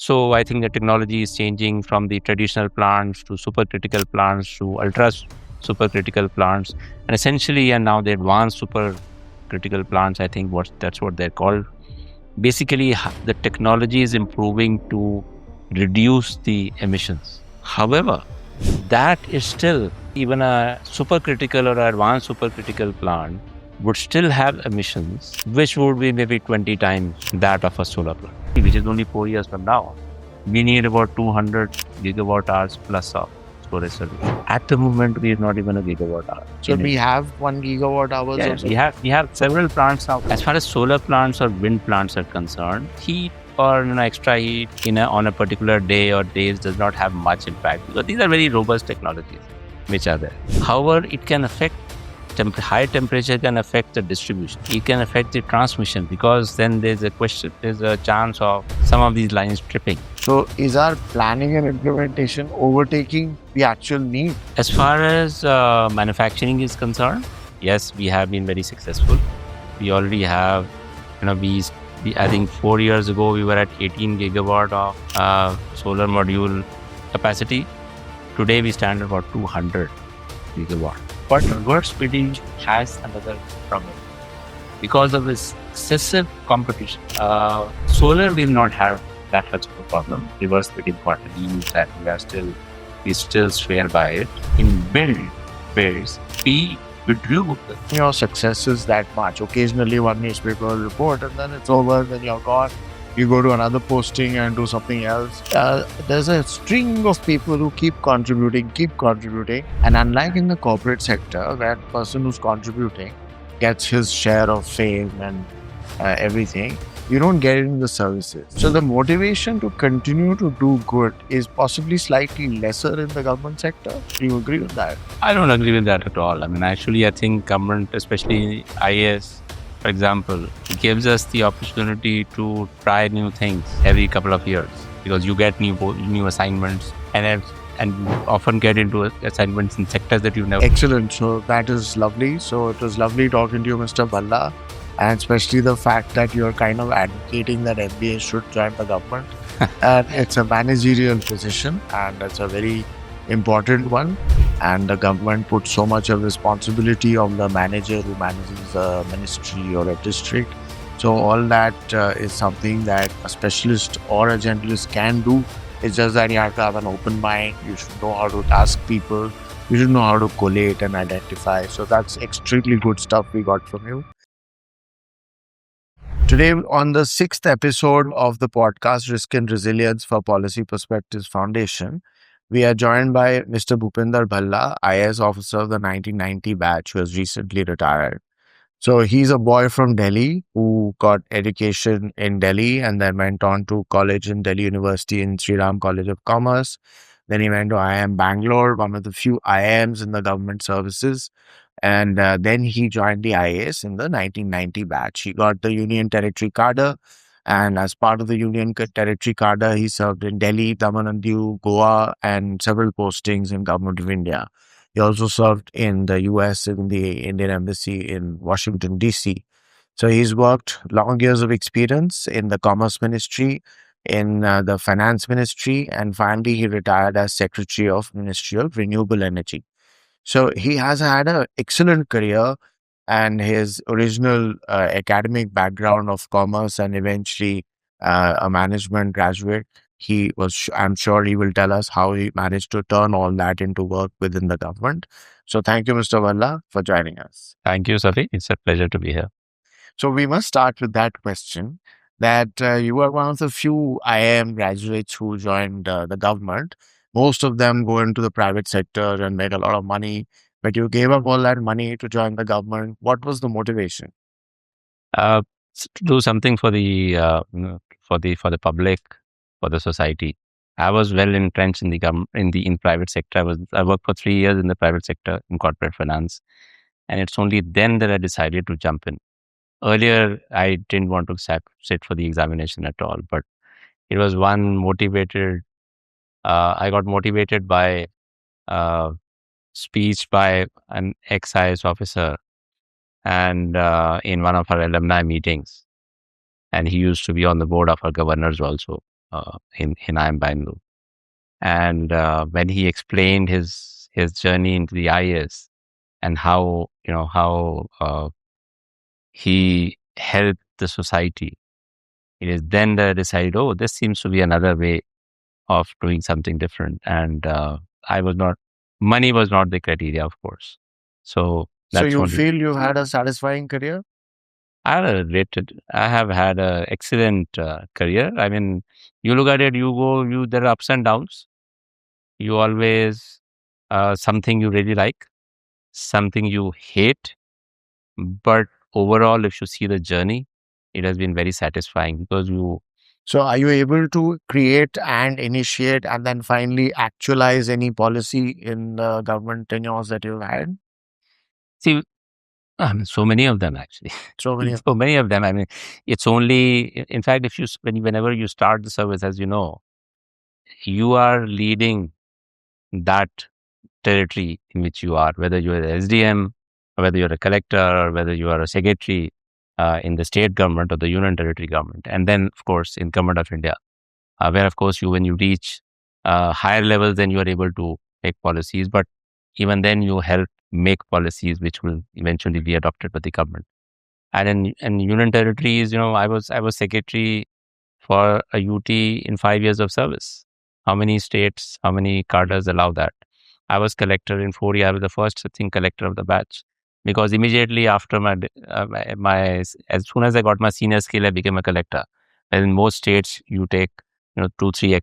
So I think the technology is changing from the traditional plants to supercritical plants to ultra supercritical plants, and essentially, and now the advanced supercritical plants. I think that's what they're called. Basically, the technology is improving to reduce the emissions. However, that is still, even a supercritical or advanced supercritical plant would still have emissions, which would be maybe 20 times that of a solar plant, which is only 4 years from now. We need about 200 gigawatt hours plus of storage solution. At the moment, we are not even a gigawatt hour. So we have 1 gigawatt hours. Yeah, we have several plants now. As far as solar plants or wind plants are concerned, heat or extra heat on a particular day or days does not have much impact, because these are very robust technologies which are there. However, it can affect high temperature, can affect the distribution. It can affect the transmission, because then there's a chance of some of these lines tripping. So is our planning and implementation overtaking the actual need? As far as manufacturing is concerned, yes, we have been very successful. We already have, I think 4 years ago, we were at 18 gigawatt of solar module capacity. Today, we stand at about 200 gigawatt. But reverse bidding has another problem. Because of this excessive competition, solar will not have that much of a problem. Reverse bidding quantities that we still swear by it. In bids, we withdrew. Your success is that much. Occasionally one newspaper will report and then it's over, then you're gone. You go to another posting and do something else. There's a string of people who keep contributing. And unlike in the corporate sector, where the person who's contributing gets his share of fame and everything, you don't get it in the services. So the motivation to continue to do good is possibly slightly lesser in the government sector. Do you agree with that? I don't agree with that at all. I think government, especially IAS, for example, gives us the opportunity to try new things every couple of years, because you get new assignments and often get into assignments in sectors that you've never. Excellent. So that is lovely. So it was lovely talking to you, Mr. Bhalla, and especially the fact that you're kind of advocating that MBA should join the government. And it's a managerial position, and it's a very important one, and the government puts so much of responsibility on the manager who manages a ministry or a district. So all that is something that a specialist or a generalist can do. It's just that you have to have an open mind. You should know how to task people. You should know how to collate and identify. So that's extremely good stuff we got from you. Today, on the 6th episode of the podcast Risk and Resilience for Policy Perspectives Foundation, we are joined by Mr. Bhupinder Bhalla, IAS officer of the 1990 batch, who has recently retired. So he's a boy from Delhi who got education in Delhi and then went on to college in Delhi University in Sri Ram College of Commerce. Then he went to IIM Bangalore, one of the few IIMs in the government services. And then he joined the IAS in the 1990 batch. He got the Union Territory cadre. And as part of the Union Territory cadre, he served in Delhi, Daman and Diu, Goa, and several postings in Government of India. He also served in the US in the Indian Embassy in Washington, D.C. So he's worked long years of experience in the Commerce Ministry, in the Finance Ministry, and finally he retired as Secretary of Ministry of Renewable Energy. So he has had an excellent career, and his original academic background of commerce and eventually a management graduate, I'm sure he will tell us how he managed to turn all that into work within the government. So thank you, Mr. Bhalla, for joining us. Thank you, Safi. It's a pleasure to be here. So we must start with that question, that you were one of the few IIM graduates who joined the government. Most of them go into the private sector and make a lot of money, but you gave up all that money to join the government. What was the motivation? To do something for the for the public, for the society. I was well entrenched in the private sector. I worked for 3 years in the private sector in corporate finance, and it's only then that I decided to jump in. Earlier, I didn't want to sit for the examination at all, but it was one motivated. I got motivated by speech by an ex-IAS officer, and in one of our alumni meetings, and he used to be on the board of our governors also. in IIM Bangalore. And when he explained his journey into the IAS and how he helped the society, it is then they decided, oh, this seems to be another way of doing something different. And I was not, money was not the criteria, of course. So So that's you only. feel you've had a satisfying career? I have had a excellent career. I mean, you look at it, there are ups and downs. You always, something you really like, something you hate. But overall, if you see the journey, it has been very satisfying because you So are you able to create and initiate and then finally actualize any policy in the government tenures that you've had? see, so many of them actually. So many. So many of them. I mean, it's only, in fact, if you, whenever you start the service, as you know, you are leading that territory in which you are, whether you're an SDM, or whether you're a collector, or whether you are a secretary in the state government or the union territory government. And then, of course, in government of India, where, of course, when you reach higher levels, then you are able to make policies. But even then, you help make policies which will eventually be adopted by the government. And in union territories, I was secretary for a UT in 5 years of service. How many states, how many cadres allow that? I was collector in 4 years. I was the first, I think, collector of the batch. Because immediately after as soon as I got my senior skill, I became a collector. And in most states, you take 2-3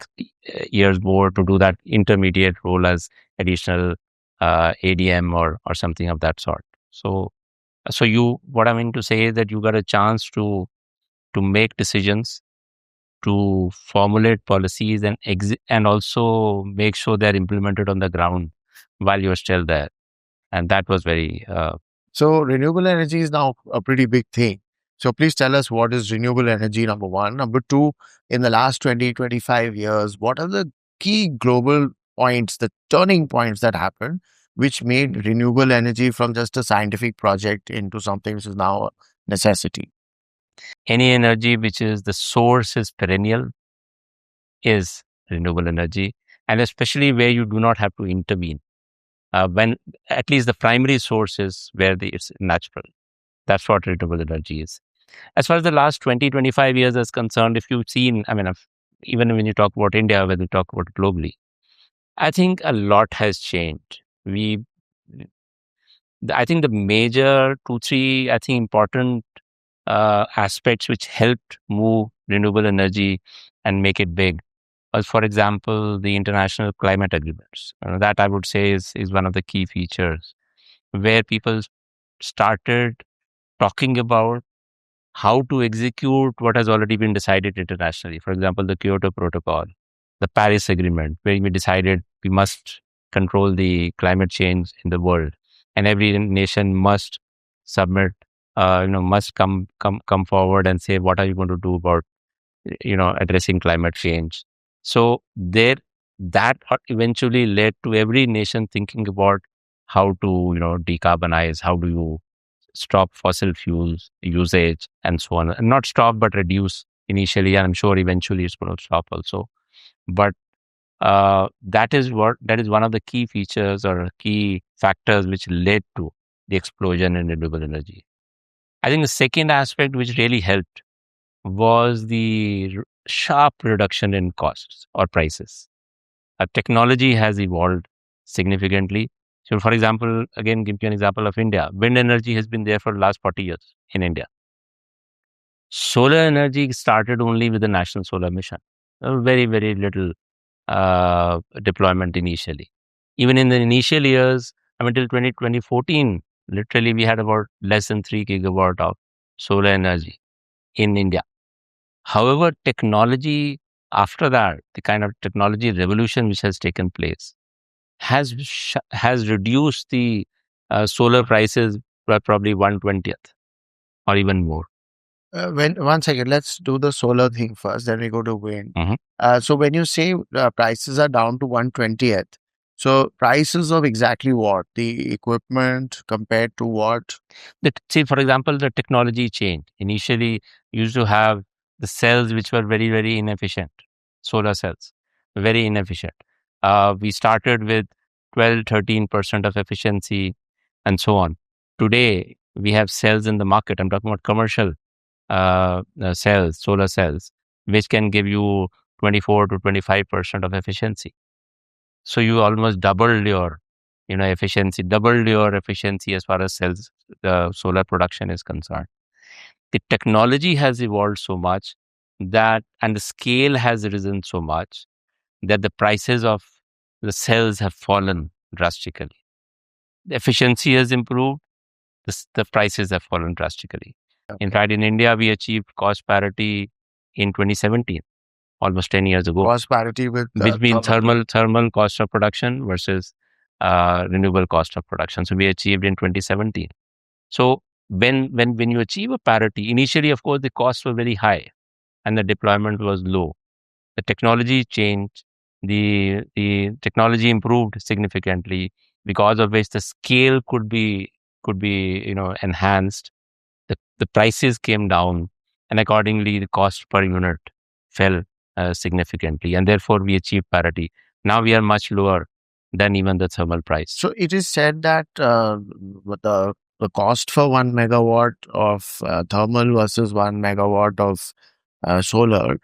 years more to do that intermediate role as additional ADM or something of that sort. What I mean to say is that you got a chance to make decisions, to formulate policies and also make sure they're implemented on the ground while you're still there. And that was very So renewable energy is now a pretty big thing. So please tell us, what is renewable energy, number one. Number two, in the last 20-25 years, what are the key global points, the turning points that happened, which made renewable energy from just a scientific project into something which is now a necessity? any energy which is the source is perennial is renewable energy, and especially where you do not have to intervene. When at least the primary source is where it's natural. That's what renewable energy is. As far as the last 20-25 years is concerned, if you've seen, I mean, even when you talk about India, when you talk about globally, I think a lot has changed. I think the major 2-3, I think, important aspects which helped move renewable energy and make it big was, for example, the international climate agreements. That I would say is one of the key features where people started talking about how to execute what has already been decided internationally. For example, the Kyoto Protocol, the Paris Agreement, where we decided we must control the climate change in the world, and every nation must submit, must come forward and say, what are you going to do about, addressing climate change? So that eventually led to every nation thinking about how to, decarbonize, how do you stop fossil fuels usage and so on. And not stop, but reduce initially. And I'm sure eventually it's going to stop also. But that is one of the key features or key factors which led to the explosion in renewable energy. I think the second aspect which really helped was the sharp reduction in costs or prices. Technology has evolved significantly. So, for example, again, give you an example of India. Wind energy has been there for the last 40 years in India. Solar energy started only with the National Solar Mission. Very, very little deployment initially. Even in the initial years, I mean, till 2014, literally we had about less than 3 gigawatt of solar energy in India. However, technology after that, the kind of technology revolution which has taken place, has reduced the solar prices by probably 1/20th or even more. When One second, let's do the solar thing first, then we go to wind. Mhm. So when you say prices are down to 1/20th, so prices of exactly what? The equipment compared to what? See, for example, the technology changed. Initially, you used to have the cells which were very, very inefficient. solar cells. Very inefficient. We started with 12, 13% of efficiency and so on. Today, we have cells in the market. I'm talking about commercial cells, solar cells, which can give you 24 to 25% of efficiency. So you almost doubled your, efficiency, doubled your efficiency as far as cells, the solar production is concerned. The technology has evolved so much that, and the scale has risen so much that the prices of the cells have fallen drastically. The efficiency has improved, the prices have fallen drastically. In Okay. fact, in India, we achieved cost parity in 2017, almost 10 years ago, Cost parity with which means thermal. thermal cost of production versus renewable cost of production. So we achieved in 2017. So when you achieve a parity, initially, of course, the costs were very high and the deployment was low. The technology changed, the technology improved significantly, because of which the scale could be enhanced. The prices came down, and accordingly, the cost per unit fell significantly, and therefore we achieved parity. Now we are much lower than even the thermal price. So it is said that the cost for 1 megawatt of thermal versus 1 megawatt of solar,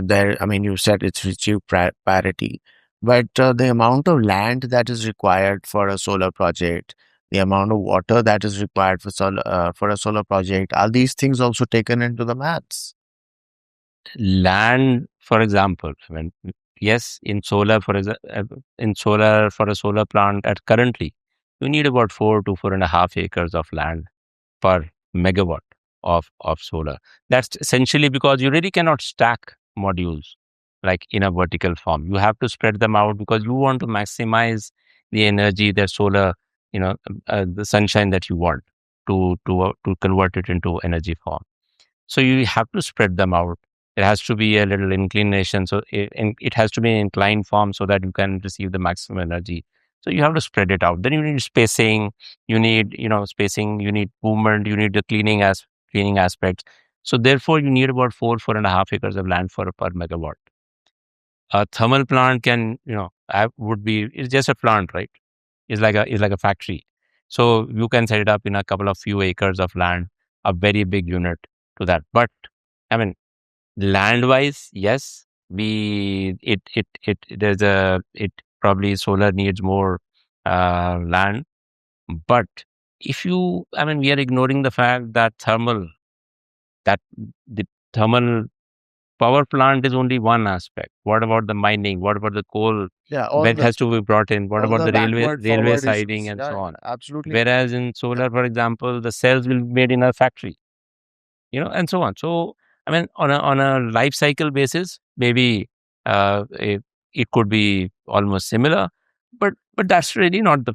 there. I mean, you said it's achieved parity, but the amount of land that is required for a solar project, the amount of water that is required for a solar project, are these things also taken into the maths? Land, for example, yes, in solar, for a solar plant at currently, you need about 4 to 4.5 acres of land per megawatt of solar. That's essentially because you really cannot stack modules like in a vertical form. You have to spread them out because you want to maximize the energy that solar, the sunshine that you want to convert it into energy form. So you have to spread them out. It has to be a little inclination. So it has to be an inclined form so that you can receive the maximum energy. So you have to spread it out. Then you need spacing. You need, spacing. You need movement. You need the cleaning aspects. So therefore, you need about 4.5 acres of land for per megawatt. A thermal plant can, it's just a plant, right? It's like a factory. So you can set it up in a couple of few acres of land, a very big unit to that. But I mean, land wise, yes, it probably solar needs more land. But if you, we are ignoring the fact that that the thermal power plant is only one aspect. What about the mining? What about the coal Yeah, that has to be brought in? What all about the the backward railway forward siding issues. and Yeah, so yeah, on? absolutely. Whereas in Yeah. solar, for example, the cells will be made in a factory, and so on. So, on a life cycle basis, maybe it could be almost similar, but that's really not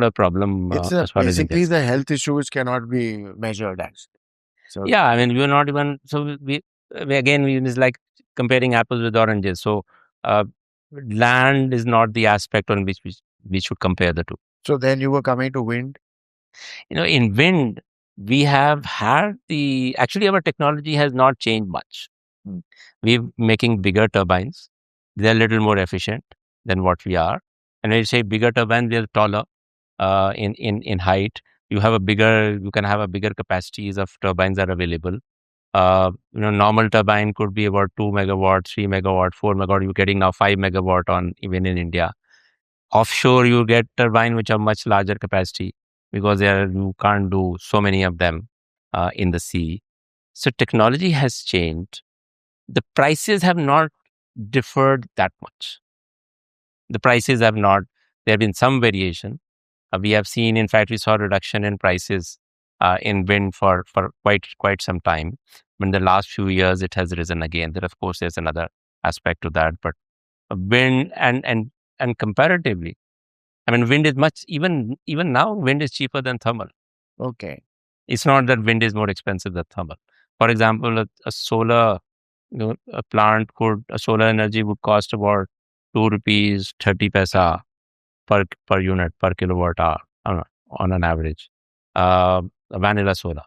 a problem It's as far as India basically is the concerned. health issue which cannot be measured actually. So Yeah, we're not even so it's like comparing apples with oranges. So, uh, land is not the aspect on which we should compare the two. so then you were coming to wind. In wind, we have had actually our technology has not changed much. Mm. We're making bigger turbines. They're a little more efficient than what we are. And when you say bigger turbine, they're taller in height. You can have a bigger capacities of turbines are available. Normal turbine could be about 2 megawatt, 3 megawatt, 4 megawatt. You're getting now 5 megawatt on even in India. Offshore, you get turbine which are much larger capacity because you can't do so many of them in the sea. So technology has changed. The prices have not differed that much. The prices have not. There have been some variation. We have seen, in fact, we saw a reduction in prices in wind for quite some time. But in the last few years, it has risen again. There, of course, there's another aspect to that. But wind and comparatively, wind is much even now. Wind is cheaper than thermal. Okay. It's not that wind is more expensive than thermal. For example, a solar, a solar energy would cost about 2 rupees 30 paisa per unit per kilowatt hour on an average. A vanilla solar.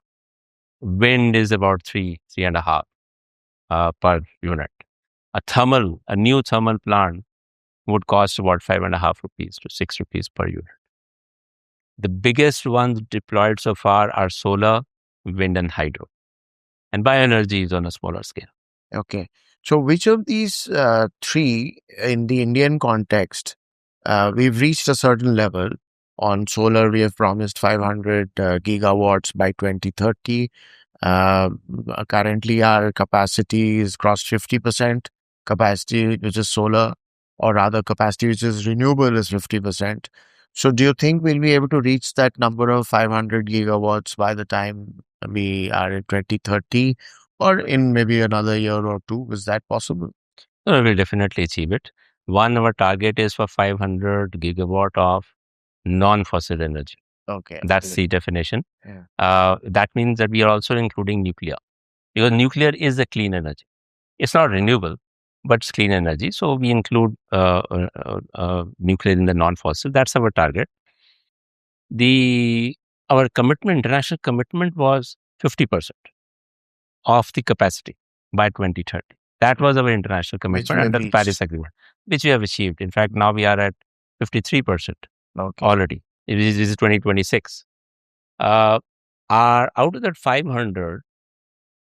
Wind is about three and a half per unit. A new thermal plant would cost about 5.5 rupees to 6 rupees per unit. The biggest ones deployed so far are solar, wind, and hydro. And bioenergy is on a smaller scale. Okay. So, which of these three in the Indian context, we've reached a certain level. On solar, we have promised 500 gigawatts by 2030. Uh, Currently, our capacity is crossed 50% capacity, which is solar, or rather, capacity which is renewable is 50%. So, do you think we'll be able to reach that number of 500 gigawatts by the time we are in 2030? Or in maybe another year or two? Is that possible? So we'll definitely achieve it. One, our target is for 500 gigawatt of non-fossil energy. Okay. That's the definition. Yeah. That means that we are also including nuclear, because nuclear is a clean energy. It's not renewable, but it's clean energy. So we include nuclear in the non-fossil. That's our target. Our commitment, international commitment, was 50% of the capacity by 2030. That was our international Which commitment we have under the Paris reached. Agreement, which we have achieved. In fact, now we are at 53% Okay. already. This is 2026. Uh, out of that 500,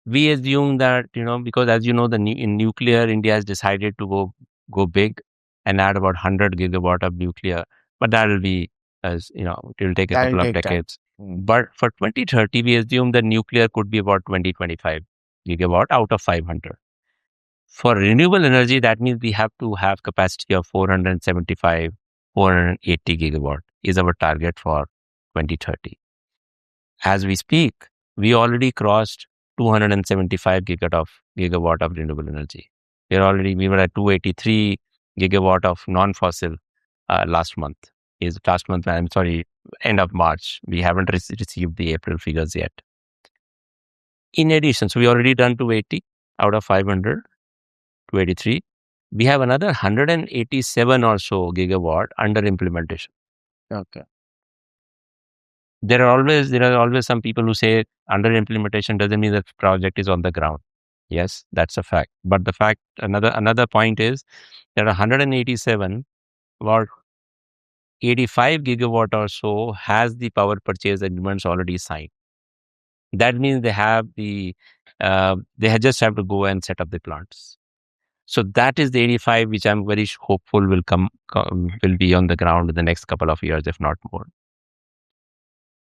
we assume that, because as you know, in nuclear, India has decided to go big and add about 100 gigawatt of nuclear, but that will be, as you know, it will take a That will couple of take time. decades. But for 2030, we assume that nuclear could be about 25 gigawatt out of 500. For renewable energy, that means we have to have capacity of 475, 480 gigawatt is our target for 2030. As we speak, we already crossed 275 gigawatt of renewable energy. We were at 283 gigawatt of non-fossil last month. I'm sorry, end of March. We haven't received the April figures yet. In addition, so we already done 280 out of 500, 283. We have another 187 or so gigawatt under implementation. Okay. There are always some people who say under implementation doesn't mean the project is on the ground. Yes, that's a fact. But another point is there are 187, about 85 gigawatt or so has the power purchase agreements already signed. That means they just have to go and set up the plants. So that is the 85, which I'm very hopeful will be on the ground in the next couple of years, if not more.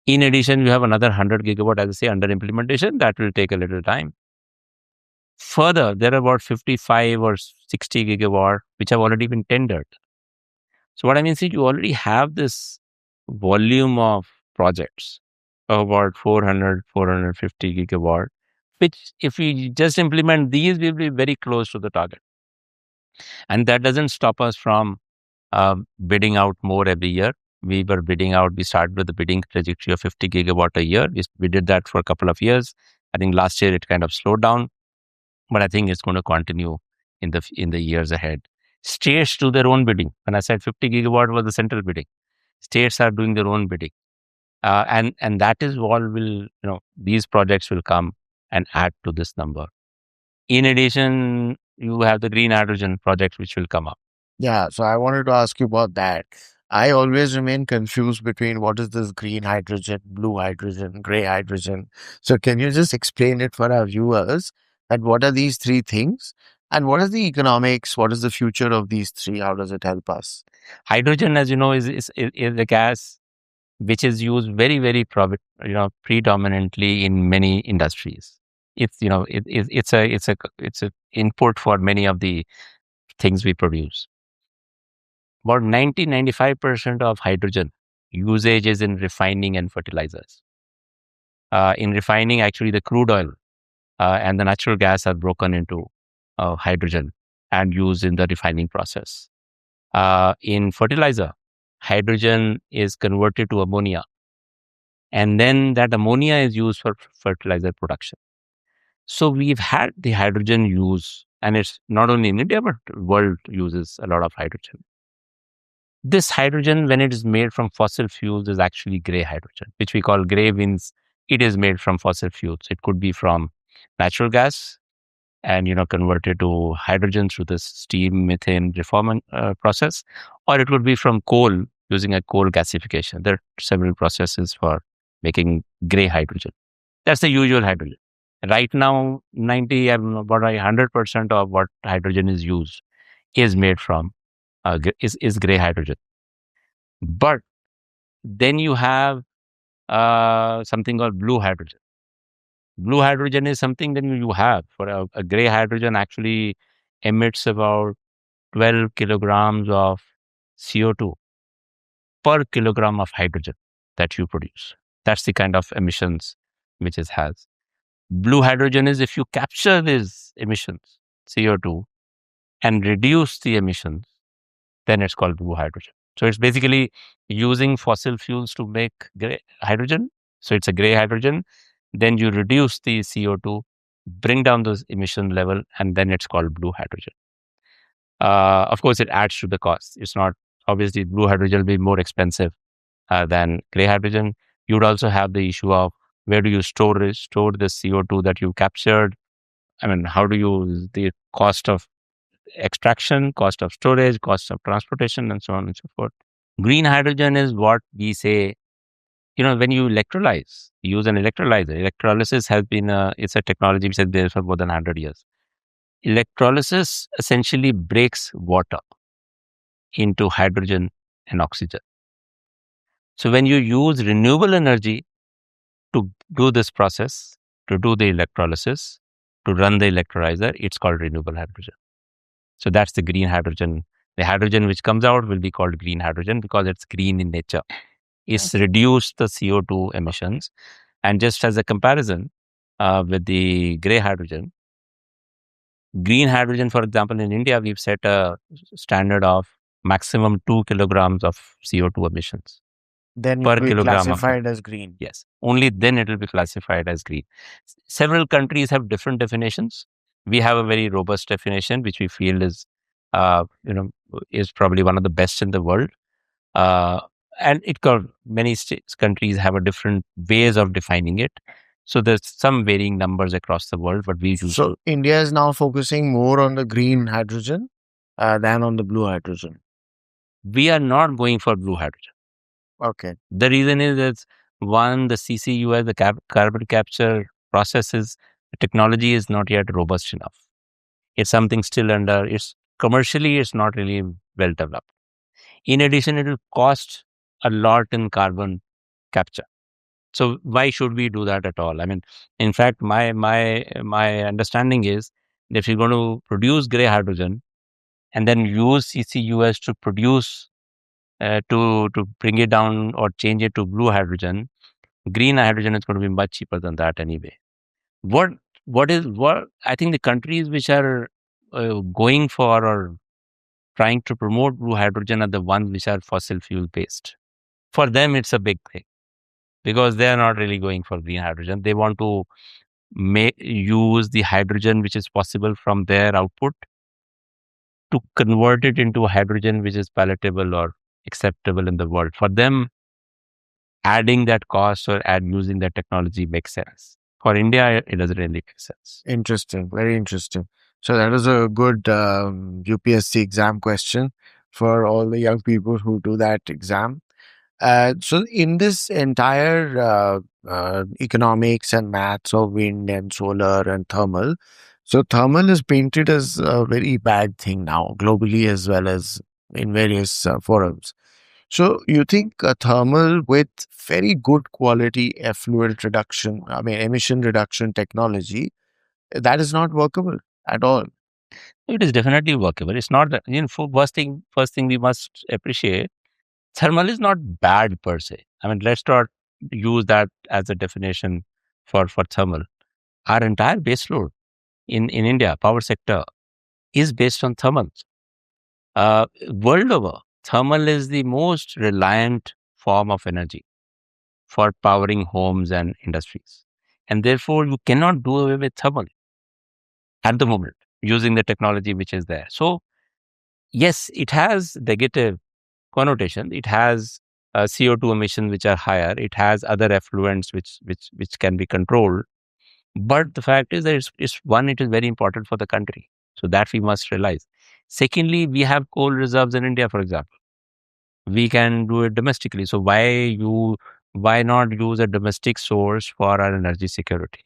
In addition, you have another 100 gigawatt, as I say, under implementation. That will take a little time. Further, there are about 55 or 60 gigawatt, which have already been tendered. So what I mean is you already have this volume of projects of about 400, 450 gigawatt, which if we just implement these, we'll be very close to the target. And that doesn't stop us from bidding out more every year. We started with the bidding trajectory of 50 gigawatt a year. We did that for a couple of years. I think last year it kind of slowed down, but I think it's going to continue in the years ahead. States do their own bidding. When I said 50 gigawatt was the central bidding, states are doing their own bidding. And that is what these projects will come and add to this number. In addition, you have the green hydrogen projects which will come up. Yeah. So I wanted to ask you about that. I always remain confused between what is this green hydrogen, blue hydrogen, gray hydrogen. So can you just explain it for our viewers? And what are these three things? And what is the economics? What is the future of these three? How does it help us? Hydrogen, as you know, is a gas which is used very, very predominantly in many industries. It's a input for many of the things we produce. About 95% of hydrogen usage is in refining and fertilizers. In refining, actually, the crude oil and the natural gas are broken into hydrogen and used in the refining process. In fertilizer, hydrogen is converted to ammonia, and then that ammonia is used for fertilizer production. So we've had the hydrogen use, and it's not only in India, but the world uses a lot of hydrogen. This hydrogen, when it is made from fossil fuels, is actually gray hydrogen, which we call gray means it is made from fossil fuels. It could be from natural gas, and convert it to hydrogen through this steam methane reforming process, or it would be from coal using a coal gasification. There are several processes for making gray hydrogen. That's the usual hydrogen. Right now, 90, about 100% of what hydrogen is used is made from is gray hydrogen. But then you have something called blue hydrogen. Blue hydrogen is something that you have for a gray hydrogen actually emits about 12 kilograms of CO2 per kilogram of hydrogen that you produce. That's the kind of emissions which it has. Blue hydrogen is if you capture these emissions, CO2, and reduce the emissions, then it's called blue hydrogen. So it's basically using fossil fuels to make gray hydrogen. So it's a gray hydrogen. Then you reduce the CO2, bring down those emission level, and then it's called blue hydrogen. Of course, it adds to the cost. It's not obviously blue hydrogen will be more expensive than gray hydrogen. You would also have the issue of where do you store it, store the CO2 that you captured. I mean, how do you the cost of extraction, cost of storage, cost of transportation, and so on and so forth. Green hydrogen is what we say, when you electrolyze, use an electrolyzer. Electrolysis has been it's a technology which has been there for more than 100 years. Electrolysis essentially breaks water into hydrogen and oxygen. So when you use renewable energy to do this process, to do the electrolysis, to run the electrolyzer, it's called renewable hydrogen. So that's the green hydrogen. The hydrogen which comes out will be called green hydrogen because it's green in nature. It's reduced the CO2 emissions. And just as a comparison with the gray hydrogen, green hydrogen, for example, in India, we've set a standard of maximum 2 kilograms of CO2 emissions Then it per will be kilogram of. classified as green. Yes, only then it will be classified as green. Several countries have different definitions. We have a very robust definition, which we feel is, is probably one of the best in the world. And many countries have a different ways of defining it. So there's some varying numbers across the world, but we use. So India is now focusing more on the green hydrogen than on the blue hydrogen. We are not going for blue hydrogen. Okay. The reason is that one, the CCUS, the carbon capture processes, the technology is not yet robust enough. It's something still commercially, it's not really well developed. In addition, it will cost a lot in carbon capture. So why should we do that at all? I mean, in fact, my understanding is that if you're going to produce gray hydrogen and then use CCUS to produce to bring it down or change it to blue hydrogen, green hydrogen is going to be much cheaper than that anyway. What I think the countries which are going for or trying to promote blue hydrogen are the ones which are fossil fuel based. For them, it's a big thing because they are not really going for green hydrogen. They want to use the hydrogen which is possible from their output to convert it into hydrogen which is palatable or acceptable in the world. For them, adding that cost or using that technology makes sense. For India, it doesn't really make sense. Interesting. Very interesting. So that is a good UPSC exam question for all the young people who do that exam. So in this entire economics and maths of wind and solar and thermal, so thermal is painted as a very bad thing now, globally as well as in various forums. So you think thermal with very good quality effluent reduction, emission reduction technology, that is not workable at all. It is definitely workable. It's not that, first thing we must appreciate, thermal is not bad per se. I mean, let's not use that as a definition for thermal. Our entire baseload in India, power sector, is based on thermal. World over, thermal is the most reliant form of energy for powering homes and industries. And therefore, you cannot do away with thermal at the moment using the technology which is there. So, yes, it has negative connotation. It has CO2 emissions which are higher. It has other effluents which can be controlled. But the fact is that it's one, it is very important for the country. So that we must realize. Secondly, we have coal reserves in India, for example. We can do it domestically. So why not use a domestic source for our energy security?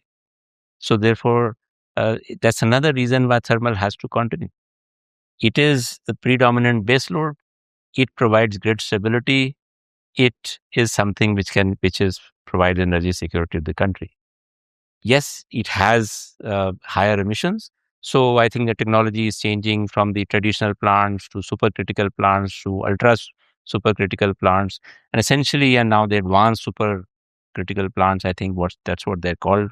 So therefore, that's another reason why thermal has to continue. It is the predominant base load. It provides grid stability. It is something which is provide energy security to the country. Yes, it has higher emissions. So I think the technology is changing from the traditional plants to supercritical plants to ultra supercritical plants, and essentially, and now the advanced supercritical plants. I think that's what they're called.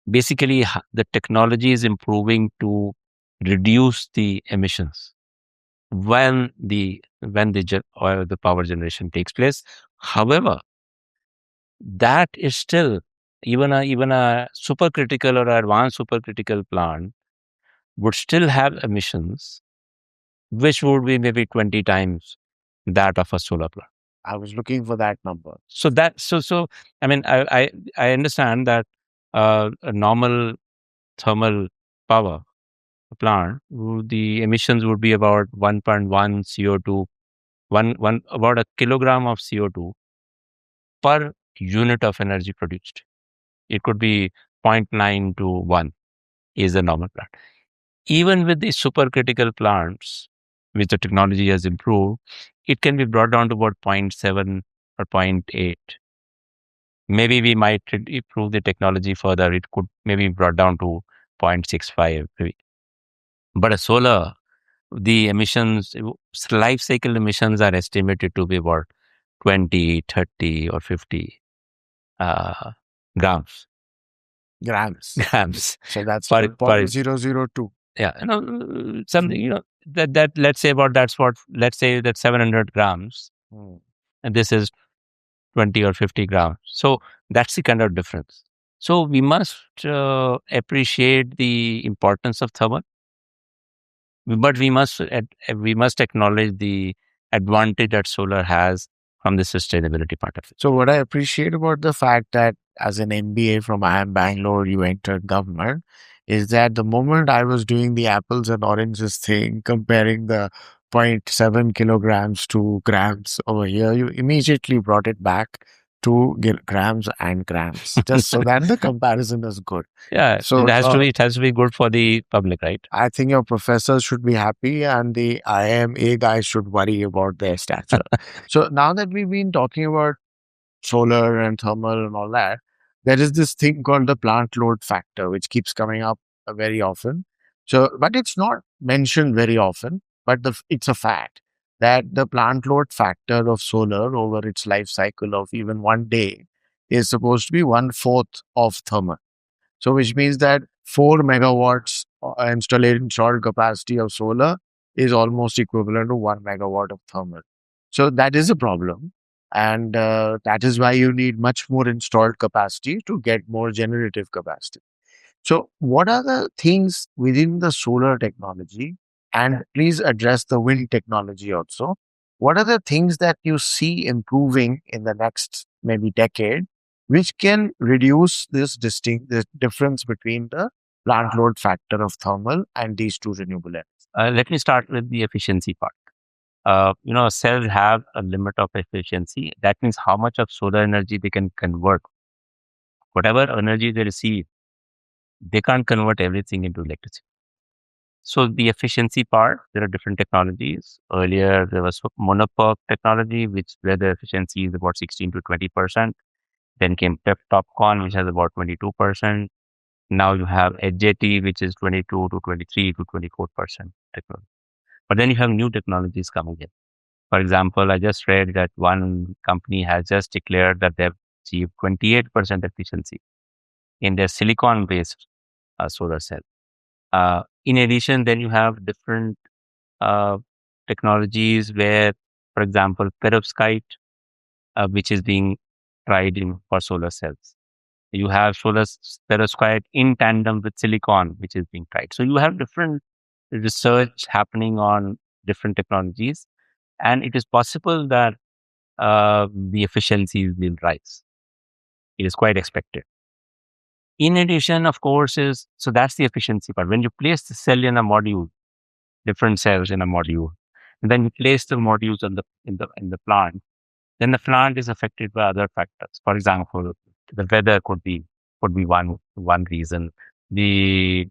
Basically, the technology is improving to reduce the emissions or the power generation takes place. However, that is still even a supercritical or advanced supercritical plant would still have emissions which would be maybe 20 times that of a solar plant. I was looking for that number. So I mean, I understand that a normal thermal power plant, the emissions would be about 1.1 CO2, about a kilogram of CO2 per unit of energy produced. It could be zero point 0.9 to 1 is the normal plant. Even with these supercritical plants, which the technology has improved, it can be brought down to about 0.7 or zero point 0.8. Maybe we might improve the technology further. It could maybe brought down to 0.65 maybe. But a solar, the emissions, life cycle emissions are estimated to be about 20, 30, or 50 uh, grams. Grams. So that's per, per 0.002. yeah, something, that let's say about let's say that 700 grams, and this is 20 or 50 grams. So that's the kind of difference. So we must appreciate the importance of thermal, but we must acknowledge the advantage that solar has from the sustainability part of it. So what I appreciate about the fact that as an MBA from IIM Bangalore, you entered government, is that the moment I was doing the apples and oranges thing, comparing the zero point 0.7 kilograms to grams over here, you immediately brought it back to grams and grams, just so that the comparison is good. Yeah, So it has to be good for the public, right? I think your professors should be happy and the IMA guys should worry about their stature. So now that we've been talking about solar and thermal and all that, there is this thing called the plant load factor, which keeps coming up very often. So, but it's not mentioned very often, but it's a fact that the plant load factor of solar over its life cycle of even one day is supposed to be 1/4 of thermal. So, which means that 4 megawatts installed capacity of solar is almost equivalent to 1 megawatt of thermal. So, that is a problem. And that is why you need much more installed capacity to get more generative capacity. So, what are the things within the solar technology? And please address the wind technology also. What are the things that you see improving in the next maybe decade, which can reduce this difference between the plant load factor of thermal and these two renewable energies? Let me start with the efficiency part. Cells have a limit of efficiency. That means how much of solar energy they can convert. Whatever energy they receive, they can't convert everything into electricity. So the efficiency part, there are different technologies. Earlier, there was mono-PERC technology, where the efficiency is about 16 to 20%. Then came TOPCon, which has about 22%. Now you have HJT, which is 22 to 23 to 24% technology. But then you have new technologies coming in. For example, I just read that one company has just declared that they've achieved 28% efficiency in their silicon-based solar cell. In addition, then you have different uh, technologies where, for example, perovskite, which is being tried in for solar cells. You have perovskite in tandem with silicon, which is being tried. So you have different research happening on different technologies, and it is possible that the efficiencies will rise. It is quite expected. In addition, of course, so that's the efficiency part. When you place the cell in a module, different cells in a module, and then you place the modules in the plant, then the plant is affected by other factors. For example, the weather could be one reason. The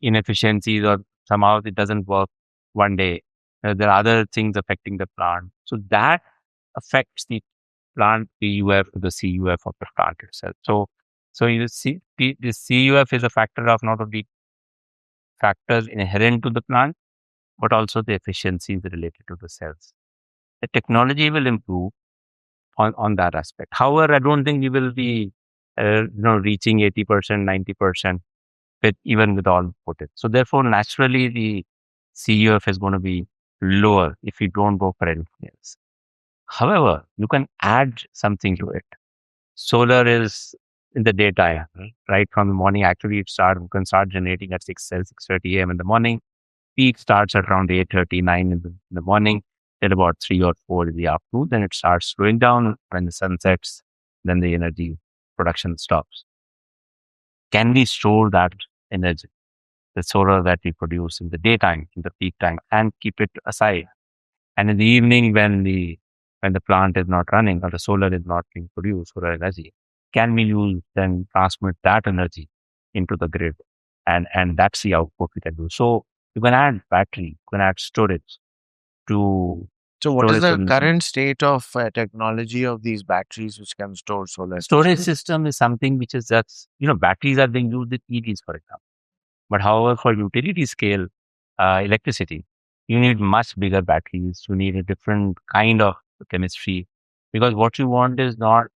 inefficiencies, or somehow it doesn't work one day. There are other things affecting the plant. So that affects the plant PUF to the CUF of the plant itself. So you see, the CUF is a factor of not only factors inherent to the plant, but also the efficiencies related to the cells. The technology will improve on that aspect. However, I don't think we will be reaching 80%, 90% even with all put it. So therefore, naturally, the CUF is going to be lower if you don't go for anything else. However, you can add something to it. Solar is in the daytime, right from the morning. Actually, you can start generating at 6:30 a.m. in the morning. Peak starts at around 8:30, 9 in the morning, till about 3 or 4 in the afternoon. Then it starts slowing down when the sun sets. Then the energy production stops. Can we store that energy, the solar that we produce in the daytime, in the peak time, and keep it aside? And in the evening, when the plant is not running or the solar is not being produced, solar energy, can we use then transmit that energy into the grid? And that's the output we can do. So you can add battery, you can add storage to So, what is storage the solution. current state of technology of these batteries which can store solar Storage energy? system is something which is just, batteries are being used with EVs, for example. But however, for utility scale electricity, you need much bigger batteries. You need a different kind of chemistry, because what you want is not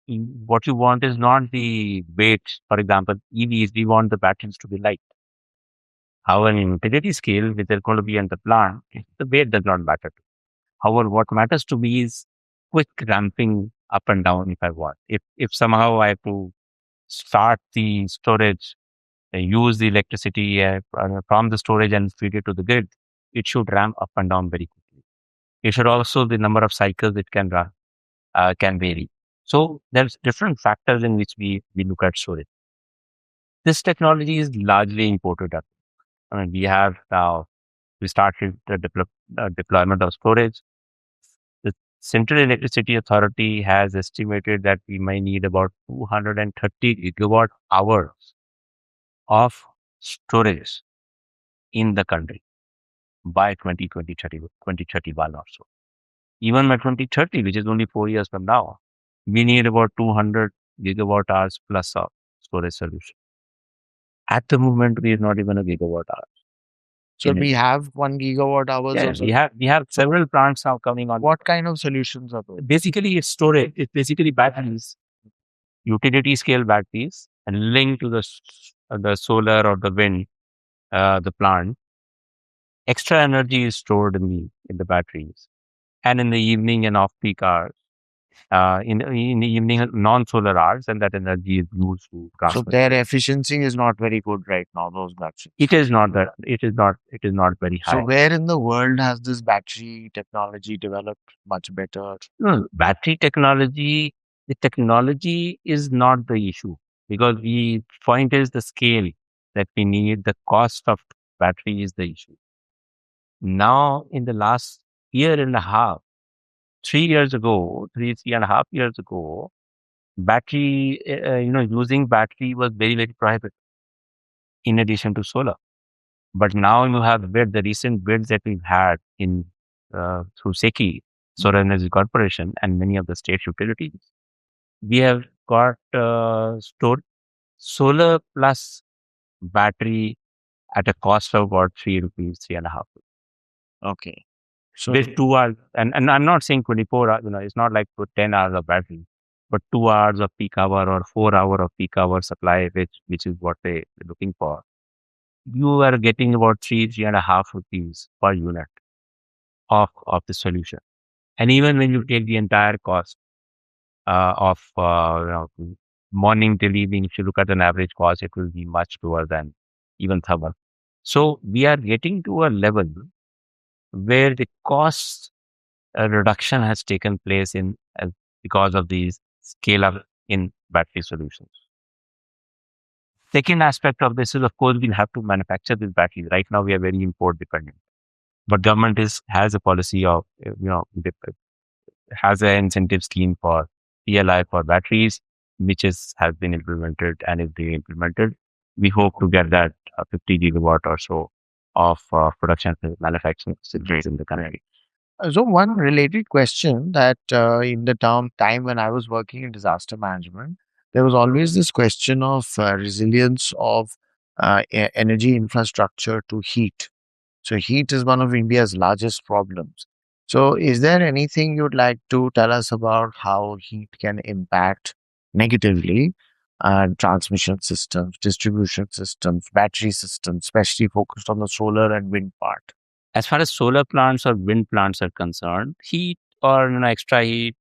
the weight. For example, EVs, we want the batteries to be light. However, in utility scale, which are going to be in the plant, the weight does not matter. However, what matters to me is quick ramping up and down if I want. If somehow I have to start the storage, use the electricity from the storage and feed it to the grid, it should ramp up and down very quickly. It should also, the number of cycles it can run can vary. So there's different factors in which we look at storage. This technology is largely imported up. I mean, we started the deployment of storage. The Central Electricity Authority has estimated that we may need about 230 gigawatt hours of storage in the country by 2031 or so. Even by 2030, which is only 4 years from now, we need about 200 gigawatt hours plus of storage solution. At the moment, we are not even a gigawatt hour. So, in it. we have 1 gigawatt hours Yeah, of we have several plants now coming on. What kind of solutions are those? Basically, it's storage. It's basically batteries, utility scale batteries, and linked to the solar or the wind, the plant. Extra energy is stored in the batteries, and in the evening and off peak hours, in the evening non-solar hours, and that energy is used to So, transmit. their efficiency is not very good right now, those batteries. It is not that. It is not very So, high. where in the world has this battery technology developed much better? No, battery technology. The technology is not the issue, because the point is the scale that we need. The cost of battery is the issue. Now, in the last year and a half, 3 years ago, 3.5 years ago, battery, using battery was very, very prohibitive in addition to solar. But now you have the recent bids that we've had through SECI, Solar Energy Corporation, and many of the state utilities. We have got stored solar plus battery at a cost of about 3 rupees, 3.5. Okay. So, With 2 hours, and I'm not saying 24 hours, it's not like for 10 hours of battery, but 2 hours of peak hour or 4 hour of peak hour supply, which is what they're looking for. You are getting about 3.5 rupees per unit of the solution. And even when you take the entire cost of morning till evening, if you look at an average cost, it will be much lower than even thermal. So we are getting to a level where the cost reduction has taken place because of these scale up in battery solutions. Second aspect of this is, of course, we'll have to manufacture these batteries. Right now, we are very import dependent, but government has a policy of has an incentive scheme for PLI for batteries, which has been implemented and is being implemented. We hope to get that 50 gigawatt or so of production manufacturing facilities in the country. So one related question that in the time when I was working in disaster management, there was always this question of resilience of energy infrastructure to heat. So heat is one of India's largest problems. So is there anything you'd like to tell us about how heat can impact negatively transmission systems, distribution systems, battery systems, especially focused on the solar and wind part? As far as solar plants or wind plants are concerned, heat or extra heat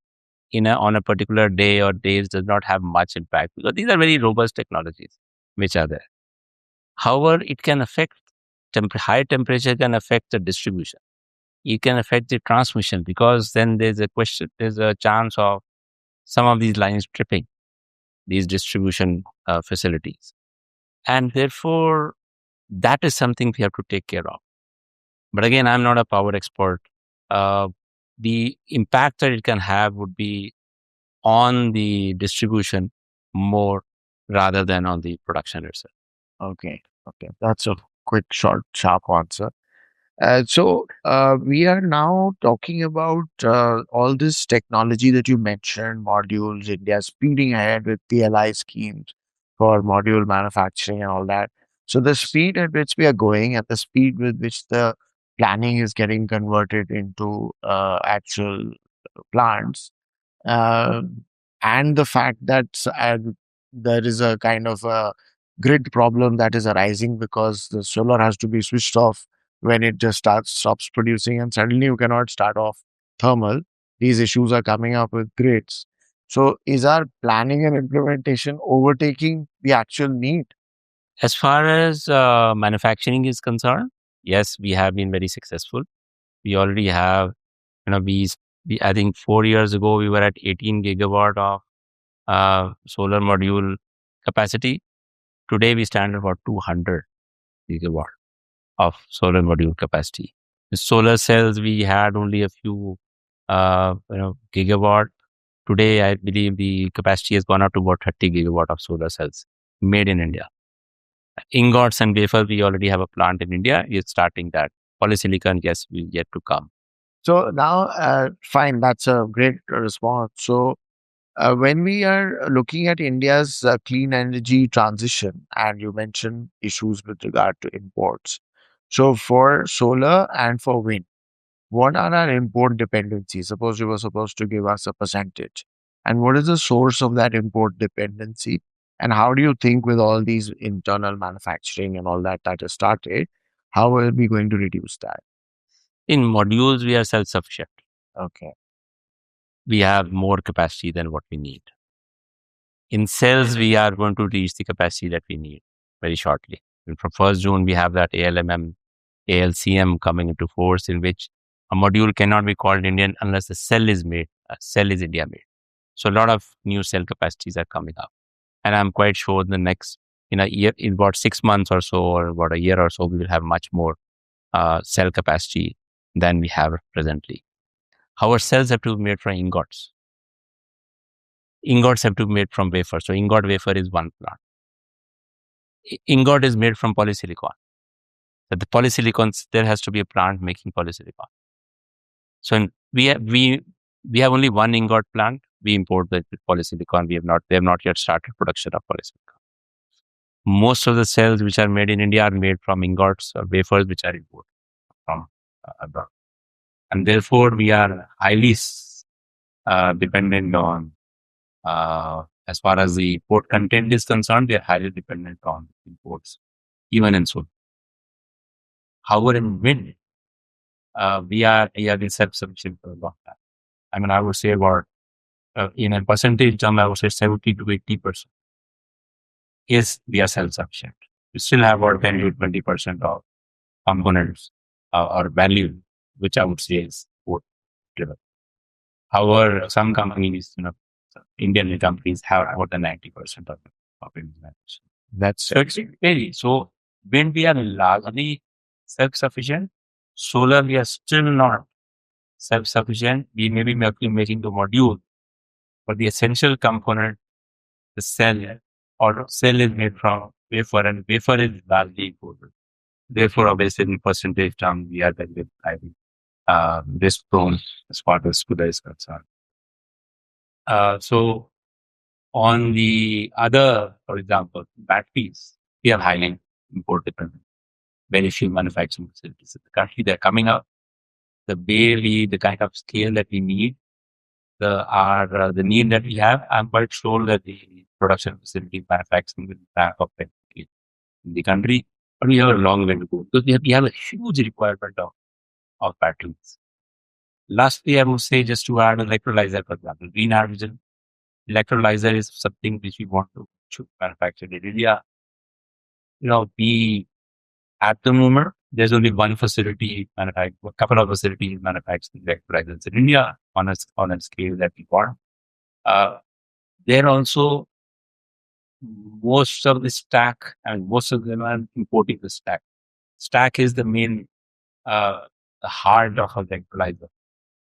on a particular day or days does not have much impact because these are very robust technologies which are there. However, it can affect high temperature can affect the distribution. It can affect the transmission because then there's a chance of some of these lines tripping these distribution facilities, and therefore that is something we have to take care of. But again, I'm not a power expert. Uh, the impact that it can have would be on the distribution more rather than on the production itself. Okay, okay, that's a quick, short, sharp answer. So we are now talking about all this technology that you mentioned, modules. India speeding ahead with PLI schemes for module manufacturing and all that. So the speed at which we are going, and the speed with which the planning is getting converted into actual plants, uh, and the fact that there is a kind of a grid problem that is arising because the solar has to be switched off when it just stops producing, and suddenly you cannot start off thermal. These issues are coming up with grids. So is our planning and implementation overtaking the actual need? As far as manufacturing is concerned, yes, we have been very successful. We already have, I think 4 years ago, we were at 18 gigawatt of solar module capacity. Today, we stand at about 200 gigawatt of solar module capacity. The solar cells, we had only a few, gigawatt. Today, I believe the capacity has gone up to about 30 gigawatt of solar cells made in India. Ingots and wafers, we already have a plant in India. It's starting that. Polysilicon, yes, will yet to come. So now, fine, that's a great response. So when we are looking at India's clean energy transition, and you mentioned issues with regard to imports. So for solar and for wind, what are our import dependencies? Suppose you were supposed to give us a percentage. And what is the source of that import dependency? And how do you think with all these internal manufacturing and all that that has started, how are we going to reduce that? In modules, we are self-sufficient. Okay. We have more capacity than what we need. In cells, we are going to reach the capacity that we need very shortly. And from 1st June, we have that ALMM, ALCM coming into force, in which a module cannot be called Indian unless the cell is made. A cell is India made. So a lot of new cell capacities are coming up. And I'm quite sure in the next, in a year, in about 6 months or so, or about a year or so, we will have much more cell capacity than we have presently. Our cells have to be made from ingots. Ingots have to be made from wafers. So ingot wafer is one plant. Ingot is made from polysilicon. So the polysilicons, there has to be a plant making polysilicon. So we have only one ingot plant. We import the polysilicon. They have not yet started production of polysilicon. Most of the cells which are made in India are made from ingots or wafers which are imported from abroad. And therefore, we are highly dependent on, as far as the import content is concerned, we are highly dependent on imports, even in solar. However, in wind, we are been self-sufficient for a long time. I mean, I would say about, in a percentage term, I would say 70 to 80% is we are self-sufficient. We still have about 10 to 20% of components or value, which I would say is import driven. However, some companies, Indian companies have more than 90% of it. That's So it's very so wind we are largely self-sufficient. Solar we are still not self-sufficient. We may be making the module, but the essential component, the cell, or cell is made from wafer, and wafer is largely imported. Therefore, obviously, in percentage term, we are very high risk prone as far as Scuda is concerned. So on the other, for example, batteries, we are highly import dependent. Very few manufacturing facilities in the country. They're coming up. The kind of scale that we need, the need that we have, I'm quite sure that the production facility manufacturing will back up in the country. But we have a long way to go because we have a huge requirement of batteries. Lastly, I would say just to add electrolyzer, for example, green hydrogen. Electrolyzer is something which we want to manufacture in India. We at the moment, there's only one facility manufacturing, a couple of facilities manufacturing electrolyzers in India on a scale that we want. They're also most of the stack, and most of them are importing the stack. Stack is the main the heart of an electrolyzer,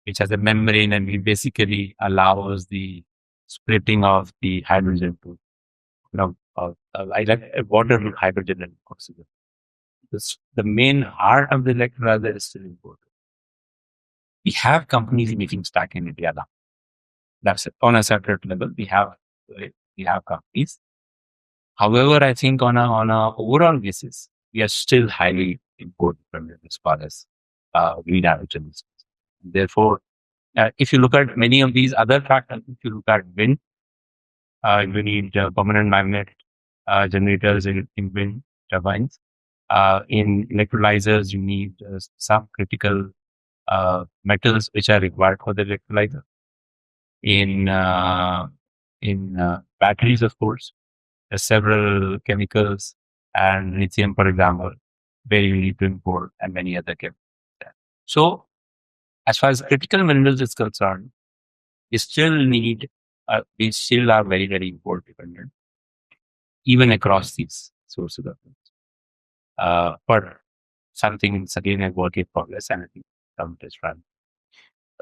which has a membrane and it basically allows the splitting of the hydrogen to, I like water to hydrogen and oxygen. The main heart of the electrolyzer is still important. We have companies making stack in India now. That's it. On a separate level, we have companies. However, I think on a overall basis, we are still highly import dependent as far as green hydrogen is concerned. Therefore, if you look at many of these other factors, if you look at wind, you need permanent magnet generators in wind turbines. In electrolyzers, you need some critical metals which are required for the electrolyzer. In batteries, of course, there's several chemicals and lithium, for example, where you need to import, and many other chemicals. So, as far as critical minerals is concerned, we still are very, very import dependent, even across these sources of things. But something is again a work in progress, and I think some is run.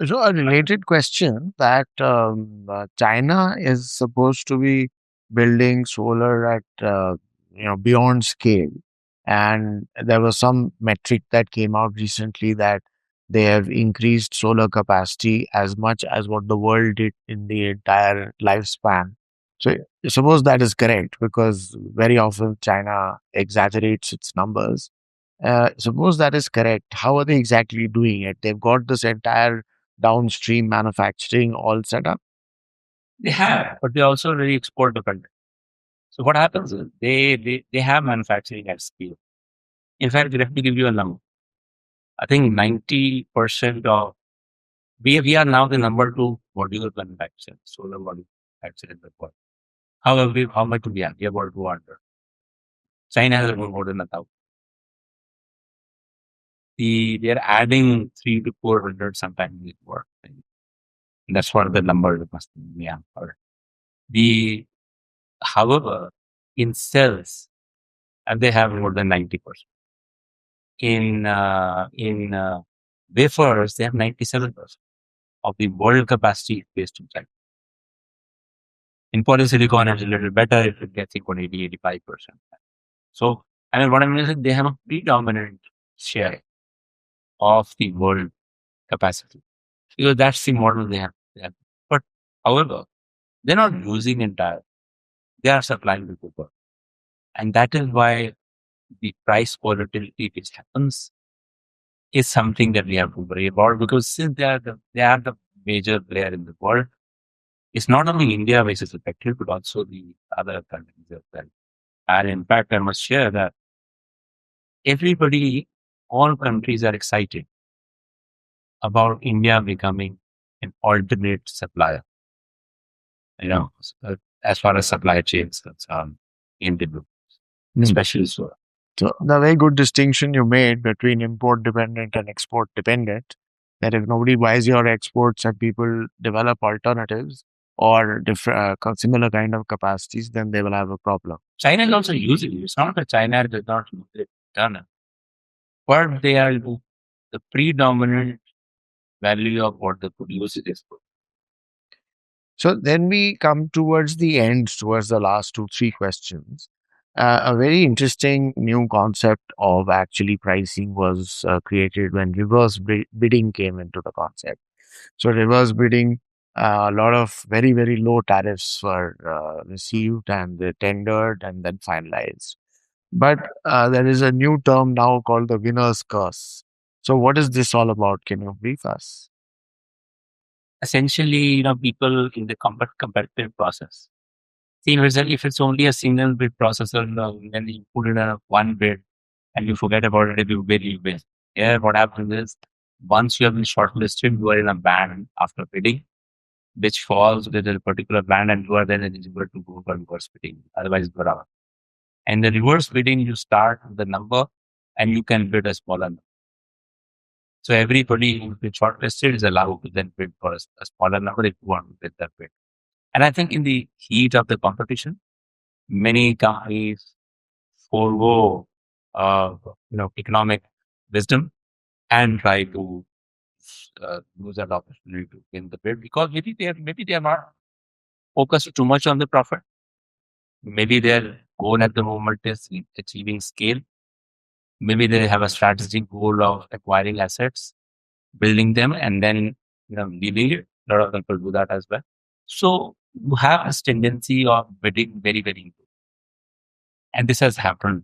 so a related question that China is supposed to be building solar at beyond scale, and there was some metric that came out recently that they have increased solar capacity as much as what the world did in the entire lifespan. So suppose that is correct, because very often China exaggerates its numbers. Suppose that is correct. How are they exactly doing it? They've got this entire downstream manufacturing all set up. They have, but they're also very export dependent. So what happens is they have manufacturing at scale. In fact, let me give you a number. I think 90% of we are now the number 2 module manufacturer, solar module manufacturer in the world. How much do we have? We have about 200. China has more than 1,000. They're adding 3 to 400 sometimes more. That's what the number must be. Yeah. However, in cells, and they have more than 90%. In wafers, they have 97% of the world capacity based in China. In polysilicon, it's a little better if it gets equal 85%. So, what I mean is they have a predominant share of the world capacity. Because that's the model they have. But however, they're not using entire. They are supplying the copper. And that is why the price volatility which happens is something that we have to worry about, because since they are the major player in the world, it's not only India which is affected, but also the other countries as well. And in fact, I must share that all countries are excited about India becoming an alternate supplier, as far as supply chains concerned in development, especially solar. So the very good distinction you made between import dependent and export dependent, that if nobody buys your exports and people develop alternatives, or different similar kind of capacities, then they will have a problem. China is also using it. It's not that China does not use it, done, but they are the predominant value of what they produce is good. So then we come towards the end, towards the last two, three questions. A very interesting new concept of actually pricing was created when reverse bidding came into the concept. So reverse bidding, a lot of very, very low tariffs were received and they tendered and then finalized. But there is a new term now called the winner's curse. So what is this all about? Can you brief us? Essentially, people in the competitive process. See, if it's only a single bid processor, then you put in a one bid and you forget about it. If you bid, you win. Here, what happens is once you have been shortlisted, you are in a band after bidding, which falls within a particular band, and you are then eligible to go for reverse bidding. Otherwise, you're out. And the reverse bidding, you start with the number and you can bid a smaller number. So everybody who's been shortlisted is allowed to then bid for a smaller number if you want to bid that bid. And I think in the heat of the competition, many companies forego, economic wisdom and try to use that opportunity to win the bid because maybe they are not focused too much on the profit. Maybe their goal at the moment is achieving scale. Maybe they have a strategic goal of acquiring assets, building them, and then leaving it. A lot of people do that as well. So you have this tendency of bidding very, very low. And this has happened.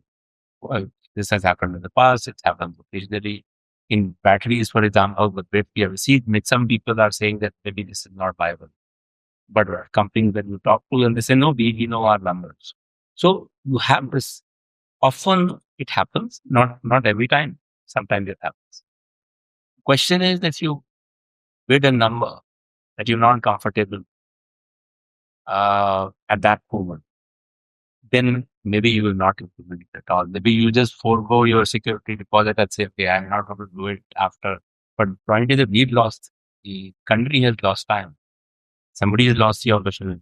Well, this has happened in the past. It's happened occasionally in batteries, for example. With bid we have seen, some people are saying that maybe this is not viable. But companies that you talk to, and they say, no, we know our numbers. So you have this. Often it happens, not every time. Sometimes it happens. Question is that you bid a number that you're not comfortable at that moment, then maybe you will not implement it at all. Maybe you just forego your security deposit and say, okay, I'm not going to do it after. But point is that the country has lost time. Somebody has lost the opportunity.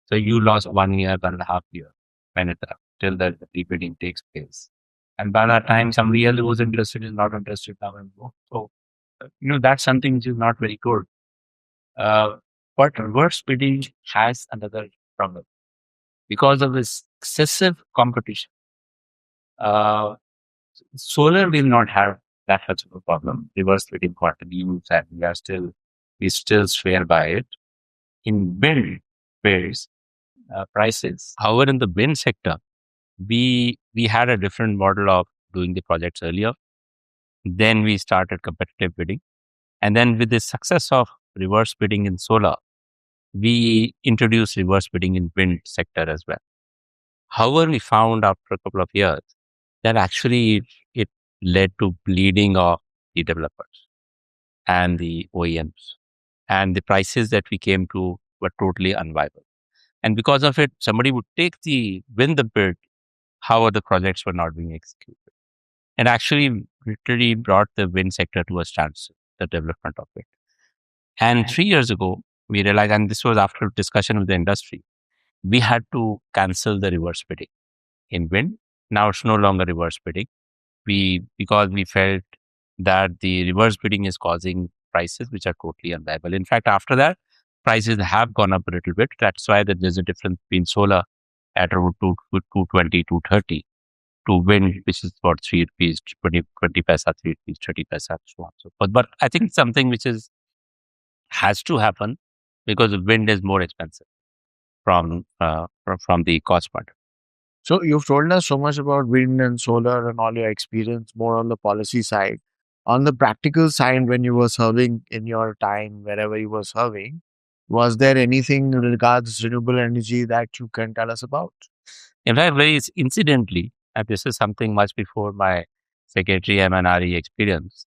So you lost 1 year, 1.5 years when till the rebidding takes place. And by that time, somebody else who was interested is not interested now anymore. So, that's something which is not very good. But reverse bidding has another problem. Because of this excessive competition, solar will not have that much of a problem. Reverse bidding continues and we still swear by it. In wind bids, prices. However, in the wind sector, we had a different model of doing the projects earlier. Then we started competitive bidding. And then with the success of reverse bidding in solar, we introduced reverse bidding in wind sector as well. However, we found after a couple of years that actually it led to bleeding of the developers and the OEMs. And the prices that we came to were totally unviable. And because of it, somebody would win the bid, however the projects were not being executed. And actually literally brought the wind sector to a standstill, the development of it. And 3 years ago, we realized, and this was after discussion with the industry, we had to cancel the reverse bidding in wind. Now it's no longer reverse bidding. Because we felt that the reverse bidding is causing prices which are totally unviable. In fact, after that, prices have gone up a little bit. That's why there's a difference between solar at around 220, 230 to wind, which is about 3 rupees, 20 paisa, 3 rupees, 30 paisa, so on. So forth. But I think it's something which has to happen because wind is more expensive from the cost part. So you've told us so much about wind and solar and all your experience more on the policy side. On the practical side, when you were serving in your time, wherever you were serving, was there anything in regards renewable energy that you can tell us about? In fact, very incidentally, and this is something much before my secretary MNRE experience,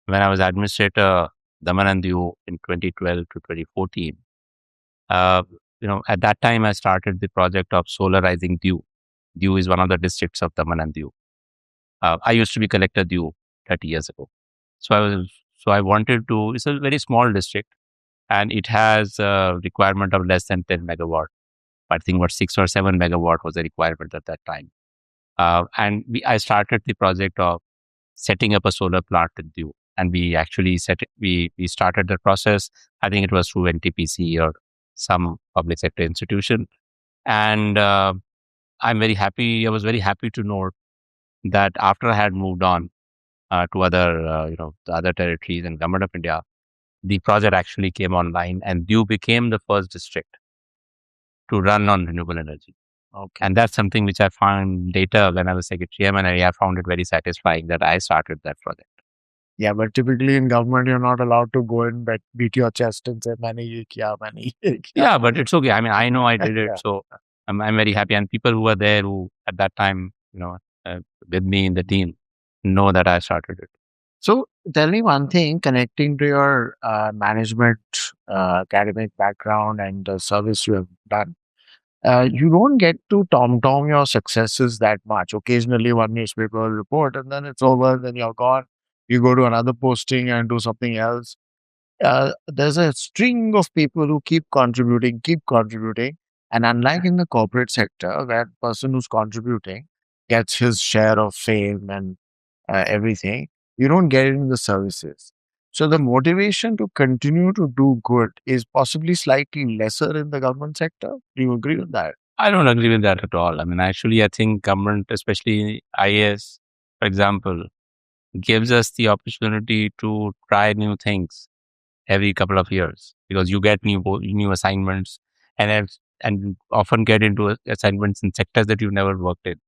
when I was administrator Daman and Diu in 2012 to 2014, at that time I started the project of solarizing Diu. Diu is one of the districts of Daman and Diu. I used to be collector Diu 30 years ago. So I wanted to, it's a very small district. and it has a requirement of less than 10 megawatt. I think what 6 or 7 megawatt was the requirement at that time. I started the project of setting up a solar plant in Diu. And we actually we started the process. I think it was through NTPC or some public sector institution. And I'm very happy. I was very happy to note that after I had moved on to other, the other territories and government of India, the project actually came online, and Diu became the first district to run on renewable energy. Okay. And that's something which I found later when I was secretary MNRE. I found it very satisfying that I started that project. Yeah, but typically in government, you're not allowed to go and beat your chest and say, "Maine ye kiya, maine ye kiya." Yeah, but it's okay. I mean, I know I did it, Yeah. so I'm very happy. And people who were there who at that time, with me in the team, know that I started it. So tell me one thing, connecting to your management academic background and the service you have done. You don't get to tom-tom your successes that much. Occasionally, one newspaper will report, and then it's over. Then you're gone. You go to another posting and do something else. There's a string of people who keep contributing. And unlike in the corporate sector, where the person who's contributing gets his share of fame and everything, you don't get it in the services. So the motivation to continue to do good is possibly slightly lesser in the government sector. Do you agree with that? I don't agree with that at all. I mean, actually, I think government, especially IAS, for example, gives us the opportunity to try new things every couple of years because you get new assignments and often get into assignments in sectors that you've never worked in.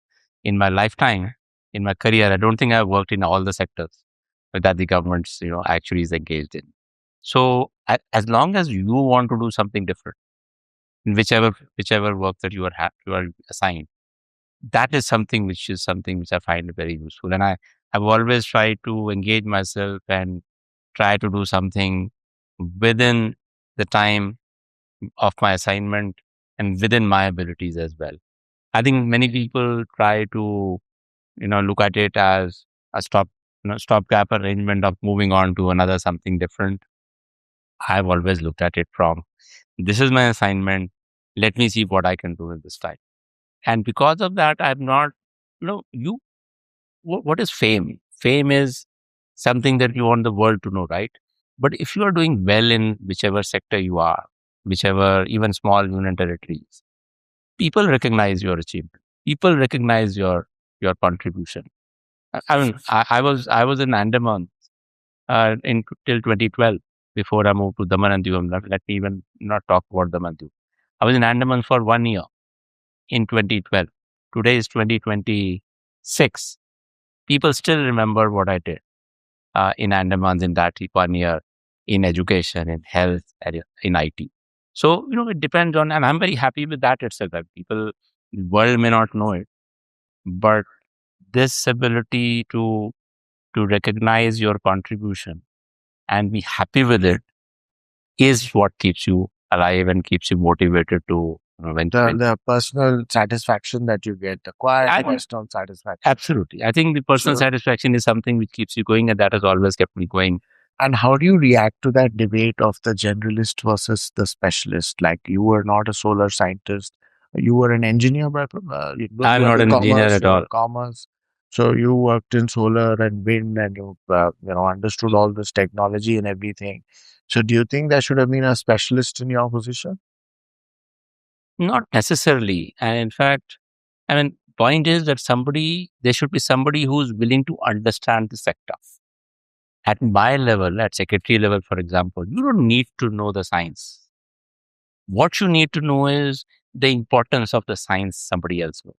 In my lifetime, in my career, I don't think I've worked in all the sectors that the government, actually is engaged in. So as long as you want to do something different in whichever work that you are assigned, that is something which I find very useful. And I've always tried to engage myself and try to do something within the time of my assignment and within my abilities as well. I think many people try to, look at it as a stopgap arrangement of moving on to another something different. I've always looked at it from this is my assignment. Let me see what I can do in this time. And because of that, I'm not, what is fame? Fame is something that you want the world to know, right? But if you are doing well in whichever sector you are, whichever even small union territories, people recognize your achievement. People recognize your contribution. I was in Andaman in till 2012 before I moved to Daman and Diu. Let me even not talk about Daman and Diu. I was in Andaman for 1 year in 2012. Today is 2026. People still remember what I did in Andamans in that 1 year in education, in health, and in IT. So, it depends on, and I'm very happy with that itself. That people, the world may not know it, but this ability to recognize your contribution and be happy with it is what keeps you alive and keeps you motivated to The personal satisfaction that you get, the quiet personal satisfaction. Absolutely. I think the personal satisfaction is something which keeps you going, and that has always kept me going. And how do you react to that debate of the generalist versus the specialist? Like you were not a solar scientist, you were an engineer by I'm not an engineer at all. Commerce. So you worked in solar and wind, and you understood all this technology and everything. So do you think there should have been a specialist in your position? Not necessarily. And in fact, point is that there should be somebody who's willing to understand the sector. At my level, at secretary level, for example, you don't need to know the science. What you need to know is the importance of the science somebody else knows.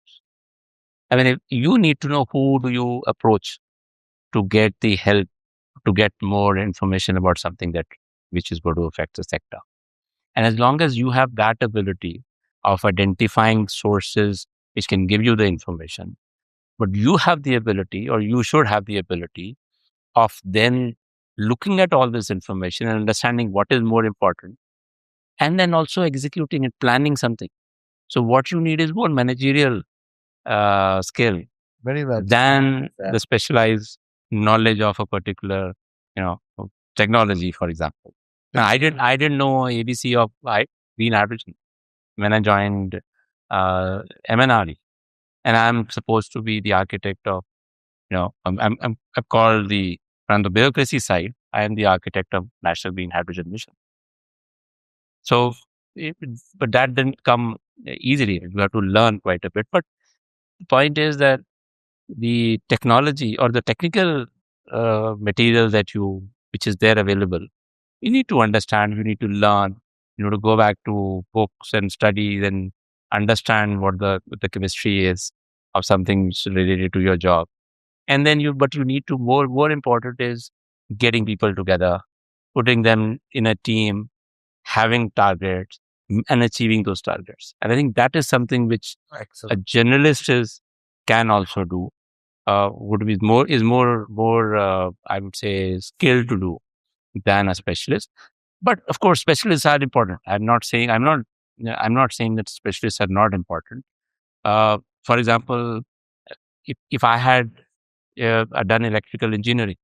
If you need to know who do you approach to get the help, to get more information about something which is going to affect the sector. And as long as you have that ability of identifying sources which can give you the information, but you have the ability, or you should have the ability, of then looking at all this information and understanding what is more important, and then also executing and planning something. So what you need is more managerial skill Very well. than the specialized knowledge of a particular, technology, for example. I didn't know ABC of green hydrogen when I joined MNRE, and I'm supposed to be the architect of, I'm called from the bureaucracy side, I am the architect of National Green Hydrogen Mission. So, but that didn't come easily. You have to learn quite a bit. But the point is that the technology or the technical material which is there available, you need to understand, you need to learn, to go back to books and study and understand what the chemistry is of something related to your job. And then but you need to, more important is getting people together, putting them in a team, having targets, and achieving those targets. And I think that is something which a generalist can also do. Would be more I would say skilled to do than a specialist. But of course, specialists are important. I'm not saying that specialists are not important. For example, if I had done electrical engineering,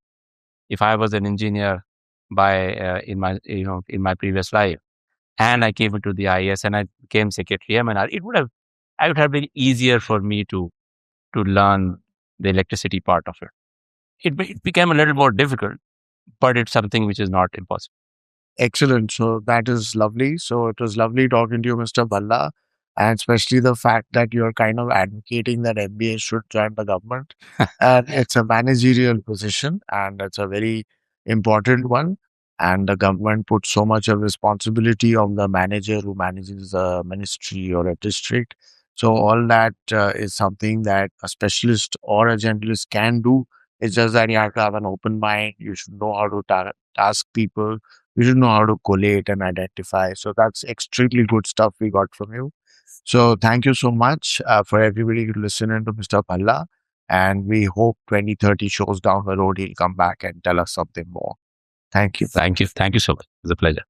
if I was an engineer by in my previous life, and I came into the IAS and I became secretary MNR, I would have been easier for me to learn the electricity part of it. It became a little more difficult, but it's something which is not impossible. Excellent. So that is lovely. So it was lovely talking to you, Mr. Bhalla, and especially the fact that you're kind of advocating that MBA should join the government. And it's a managerial position, and it's a very important one. And the government puts so much of responsibility on the manager who manages a ministry or a district. So all that is something that a specialist or a generalist can do. It's just that you have to have an open mind. You should know how to task people. You should know how to collate and identify. So that's extremely good stuff we got from you. So thank you so much for everybody who listening to Mr. Bhalla. And we hope 2030 shows down the road he'll come back and tell us something more. Thank you. Thank you so much. It's a pleasure.